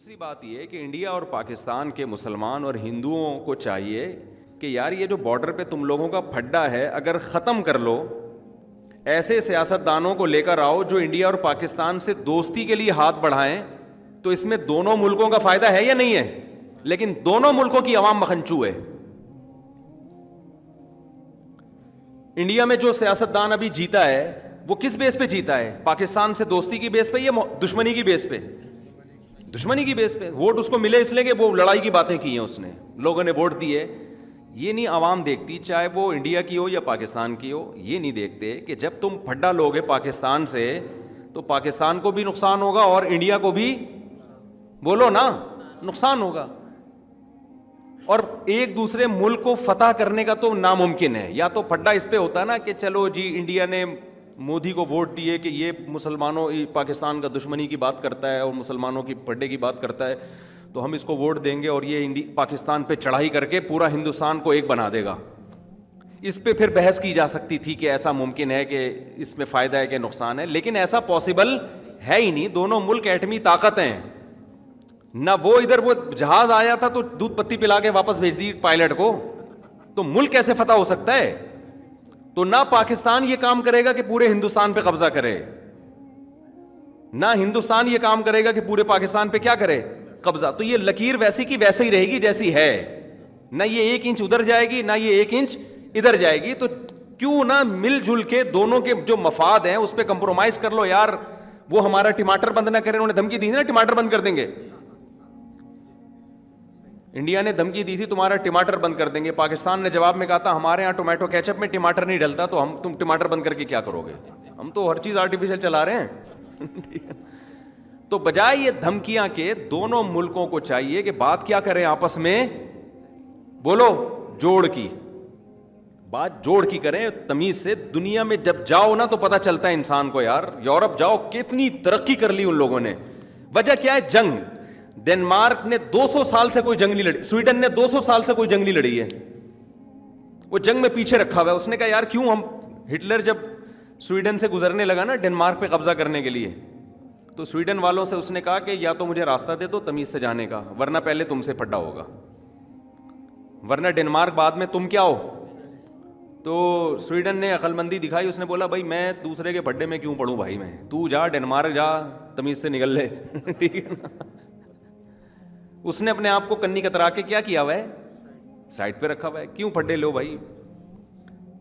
دوسری بات یہ ہے کہ انڈیا اور پاکستان کے مسلمان اور ہندوؤں کو چاہیے کہ یار یہ جو بارڈر پہ تم لوگوں کا پھڈا ہے اگر ختم کر لو، ایسے سیاستدانوں کو لے کر آؤ جو انڈیا اور پاکستان سے دوستی کے لیے ہاتھ بڑھائیں، تو اس میں دونوں ملکوں کا فائدہ ہے یا نہیں ہے؟ لیکن دونوں ملکوں کی عوام مخنچو ہے۔ انڈیا میں جو سیاستدان ابھی جیتا ہے وہ کس بیس پہ جیتا ہے؟ پاکستان سے دوستی کی بیس پہ یا دشمنی کی بیس پہ؟ دشمنی کی بیس پہ۔ ووٹ اس کو ملے اس لیے کہ وہ لڑائی کی باتیں کی ہیں، اس نے، لوگوں نے ووٹ دیے۔ یہ نہیں عوام دیکھتی، چاہے وہ انڈیا کی ہو یا پاکستان کی ہو، یہ نہیں دیکھتے کہ جب تم پھڈا لوگے پاکستان سے تو پاکستان کو بھی نقصان ہوگا اور انڈیا کو بھی، بولو نا، نقصان ہوگا۔ اور ایک دوسرے ملک کو فتح کرنے کا تو ناممکن ہے۔ یا تو پھڈا اس پہ ہوتا نا کہ چلو جی انڈیا نے مودی کو ووٹ دیے کہ یہ مسلمانوں، پاکستان کا دشمنی کی بات کرتا ہے اور مسلمانوں کی پھڈے کی بات کرتا ہے، تو ہم اس کو ووٹ دیں گے اور یہ پاکستان پہ چڑھائی کر کے پورا ہندوستان کو ایک بنا دے گا۔ اس پہ پھر بحث کی جا سکتی تھی کہ ایسا ممکن ہے کہ اس میں فائدہ ہے کہ نقصان ہے، لیکن ایسا پاسبل ہے ہی نہیں۔ دونوں ملک ایٹمی طاقت ہیں۔ نہ وہ ادھر وہ جہاز آیا تھا تو دودھ پتی پلا کے واپس بھیج دی پائلٹ کو، تو ملک کیسے فتح ہو سکتا ہے؟ تو نہ پاکستان یہ کام کرے گا کہ پورے ہندوستان پہ قبضہ کرے، نہ ہندوستان یہ کام کرے گا کہ پورے پاکستان پہ کیا کرے، قبضہ۔ تو یہ لکیر ویسی کی ویسے ہی رہے گی جیسی ہے، نہ یہ 1 انچ ادھر جائے گی نہ یہ 1 انچ ادھر جائے گی۔ تو کیوں نہ مل جل کے دونوں کے جو مفاد ہیں اس پہ کمپرومائز کر لو یار۔ وہ ہمارا ٹماٹر بند نہ کریں، انہوں نے دھمکی دی نا ٹماٹر بند کر دیں گے، انڈیا نے دھمکی دی تھی تمہارا ٹماٹر بند کر دیں گے، پاکستان نے جواب میں کہا تھا ہمارے ہاں ٹومیٹو کیچپ میں ٹماٹر نہیں ڈلتا، تو تم ٹماٹر بند کر کے کیا کرو گے؟ ہم تو ہر چیز آرٹیفیشل چلا رہے ہیں۔ تو بجائے یہ دھمکیاں کے دونوں ملکوں کو چاہیے کہ بات کیا کریں آپس میں، بولو، جوڑ کی بات، جوڑ کی کریں تمیز سے۔ دنیا میں جب جاؤ نا تو پتہ چلتا ہے انسان کو، یار یورپ جاؤ کتنی ترقی کر لی ان لوگوں نے۔ وجہ کیا ہے؟ جنگ۔ ڈنمارک نے 200 سال سے کوئی جنگ نہیں لڑی، سویڈن نے 200 سال سے کوئی جنگ نہیں لڑی ہے، وہ جنگ میں پیچھے رکھا ہوا ہے۔ اس نے کہا یار کیوں ہم، ہٹلر جب سویڈن سے گزرنے لگا نا ڈنمارک پہ قبضہ کرنے کے لیے، تو سویڈن والوں سے اس نے کہا کہ یا تو مجھے راستہ دے دو تمیز سے جانے کا، ورنہ پہلے تم سے پھڈا ہوگا، ورنہ ڈنمارک بعد میں تم کیا ہو۔ تو سویڈن نے عقل مندی دکھائی، اس نے بولا بھائی میں دوسرے کے پھڈے میں کیوں پڑوں بھائی، میں، تو جا ڈنمارک جا تمیز سے نکل لے، ٹھیک ہے نا۔ اس نے اپنے آپ کو کنی کترا کے کیا کیا ہوا ہے، سائڈ پہ رکھا ہوا ہے، کیوں پھڈے لو بھائی۔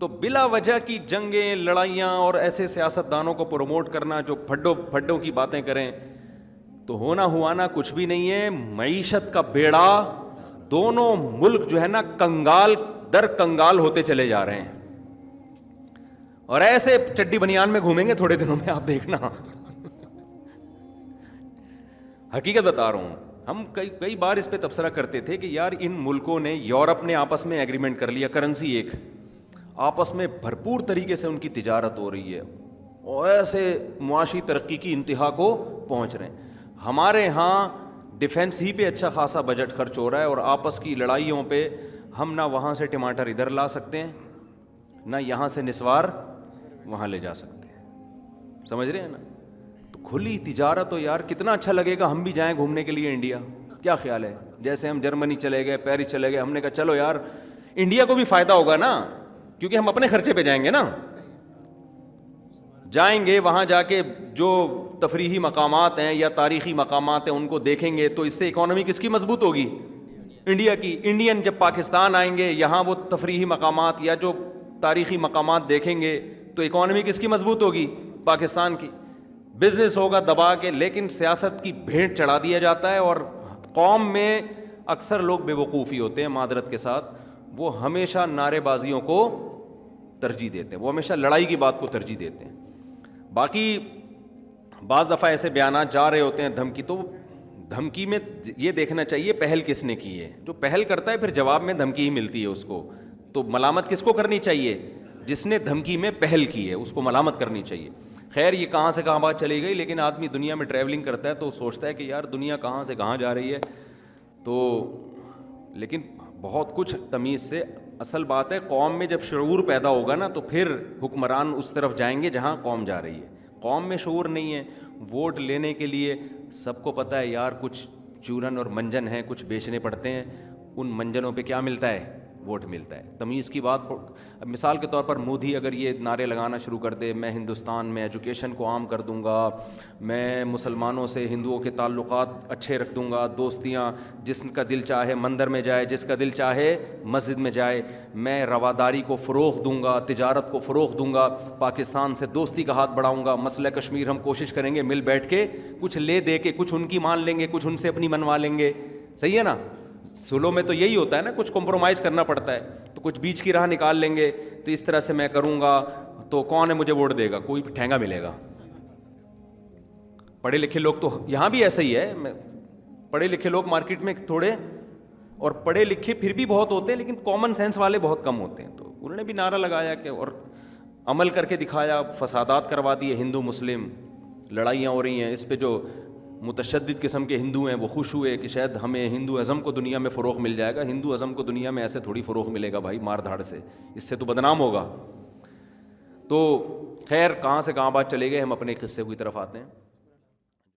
تو بلا وجہ کی جنگیں، لڑائیاں اور ایسے سیاستدانوں کو پروموٹ کرنا جو پھڈوں کی باتیں کریں، تو ہونا ہوانا کچھ بھی نہیں ہے۔ معیشت کا بیڑا، دونوں ملک جو ہے نا کنگال در کنگال ہوتے چلے جا رہے ہیں، اور ایسے چڈی بنیان میں گھومیں گے تھوڑے دنوں میں، آپ دیکھنا۔ حقیقت بتا رہا ہوں، ہم کئی بار اس پہ تبصرہ کرتے تھے کہ یار ان ملکوں نے، یورپ نے آپس میں ایگریمنٹ کر لیا، کرنسی ایک، آپس میں بھرپور طریقے سے ان کی تجارت ہو رہی ہے اور ایسے معاشی ترقی کی انتہا کو پہنچ رہے ہیں۔ ہمارے ہاں ڈیفنس ہی پہ اچھا خاصا بجٹ خرچ ہو رہا ہے، اور آپس کی لڑائیوں پہ ہم نہ وہاں سے ٹماٹر ادھر لا سکتے ہیں، نہ یہاں سے نسوار وہاں لے جا سکتے ہیں، سمجھ رہے ہیں نا۔ تو کھلی تجارت ہو یار، کتنا اچھا لگے گا ہم بھی جائیں گھومنے کے لیے انڈیا، کیا خیال ہے؟ جیسے ہم جرمنی چلے گئے، پیرس چلے گئے، ہم نے کہا چلو یار انڈیا کو بھی فائدہ ہوگا نا، کیونکہ ہم اپنے خرچے پہ جائیں گے نا، جائیں گے وہاں جا کے جو تفریحی مقامات ہیں یا تاریخی مقامات ہیں ان کو دیکھیں گے، تو اس سے اکانومی کس کی مضبوط ہوگی؟ انڈیا کی۔ انڈین جب پاکستان آئیں گے، یہاں وہ تفریحی مقامات یا جو تاریخی مقامات دیکھیں گے، تو اکانومی کس کی مضبوط ہوگی؟ پاکستان کی۔ بزنس ہوگا دبا کے، لیکن سیاست کی بھیٹ چڑھا دیا جاتا ہے، اور قوم میں اکثر لوگ بے وقوفی ہوتے ہیں معذرت کے ساتھ، وہ ہمیشہ نعرے بازیوں کو ترجیح دیتے ہیں، وہ ہمیشہ لڑائی کی بات کو ترجیح دیتے ہیں۔ باقی بعض دفعہ ایسے بیانات جا رہے ہوتے ہیں دھمکی، تو دھمکی میں یہ دیکھنا چاہیے پہل کس نے کی ہے۔ جو پہل کرتا ہے پھر جواب میں دھمکی ہی ملتی ہے اس کو، تو ملامت کس کو کرنی چاہیے؟ جس نے دھمکی میں پہل کی ہے اس کو ملامت کرنی چاہیے۔ خیر یہ کہاں سے کہاں بات چلی گئی، لیکن آدمی دنیا میں ٹریولنگ کرتا ہے تو سوچتا ہے کہ یار دنیا کہاں سے کہاں جا رہی ہے، تو لیکن بہت کچھ تمیز سے۔ اصل بات ہے قوم میں جب شعور پیدا ہوگا نا تو پھر حکمران اس طرف جائیں گے جہاں قوم جا رہی ہے۔ قوم میں شعور نہیں ہے، ووٹ لینے کے لیے سب کو پتہ ہے یار کچھ چورن اور منجن ہیں کچھ بیچنے پڑتے ہیں, ان منجنوں پہ کیا ملتا ہے؟ ووٹ ملتا ہے. تمیز کی بات, اب مثال کے طور پر مودی اگر یہ نعرے لگانا شروع کر دے, میں ہندوستان میں ایجوکیشن کو عام کر دوں گا, میں مسلمانوں سے ہندوؤں کے تعلقات اچھے رکھ دوں گا, دوستیاں, جس کا دل چاہے مندر میں جائے, جس کا دل چاہے مسجد میں جائے, میں رواداری کو فروغ دوں گا, تجارت کو فروغ دوں گا, پاکستان سے دوستی کا ہاتھ بڑھاؤں گا, مسئلہ کشمیر ہم کوشش کریں گے مل بیٹھ کے کچھ لے دے کے, کچھ ان کی مان لیں گے, کچھ ان سے اپنی منوا لیں گے. صحیح ہے نا؟ سلو میں تو یہی ہوتا ہے نا, کچھ کمپرومائز کرنا پڑتا ہے, تو کچھ بیچ کی راہ نکال لیں گے. تو اس طرح سے میں کروں گا تو کون ہے مجھے ووٹ دے گا؟ کوئی ٹھینگا ملے گا. پڑھے لکھے لوگ تو یہاں بھی ایسا ہی ہے, پڑھے لکھے لوگ مارکیٹ میں تھوڑے, اور پڑھے لکھے پھر بھی بہت ہوتے ہیں لیکن کامن سینس والے بہت کم ہوتے ہیں. تو انہوں نے بھی نعرہ لگایا کہ, اور عمل کر کے دکھایا, فسادات کروا دیے, ہندو مسلم لڑائیاں ہو رہی ہیں. اس پہ جو متشدد قسم کے ہندو ہیں وہ خوش ہوئے کہ شاید ہمیں ہندو ازم کو دنیا میں فروغ مل جائے گا. ہندو ازم کو دنیا میں ایسے تھوڑی فروغ ملے گا بھائی, مار دھاڑ سے, اس سے تو بدنام ہوگا. تو خیر کہاں سے کہاں بات چلے گئے, ہم اپنے قصے کی طرف آتے ہیں.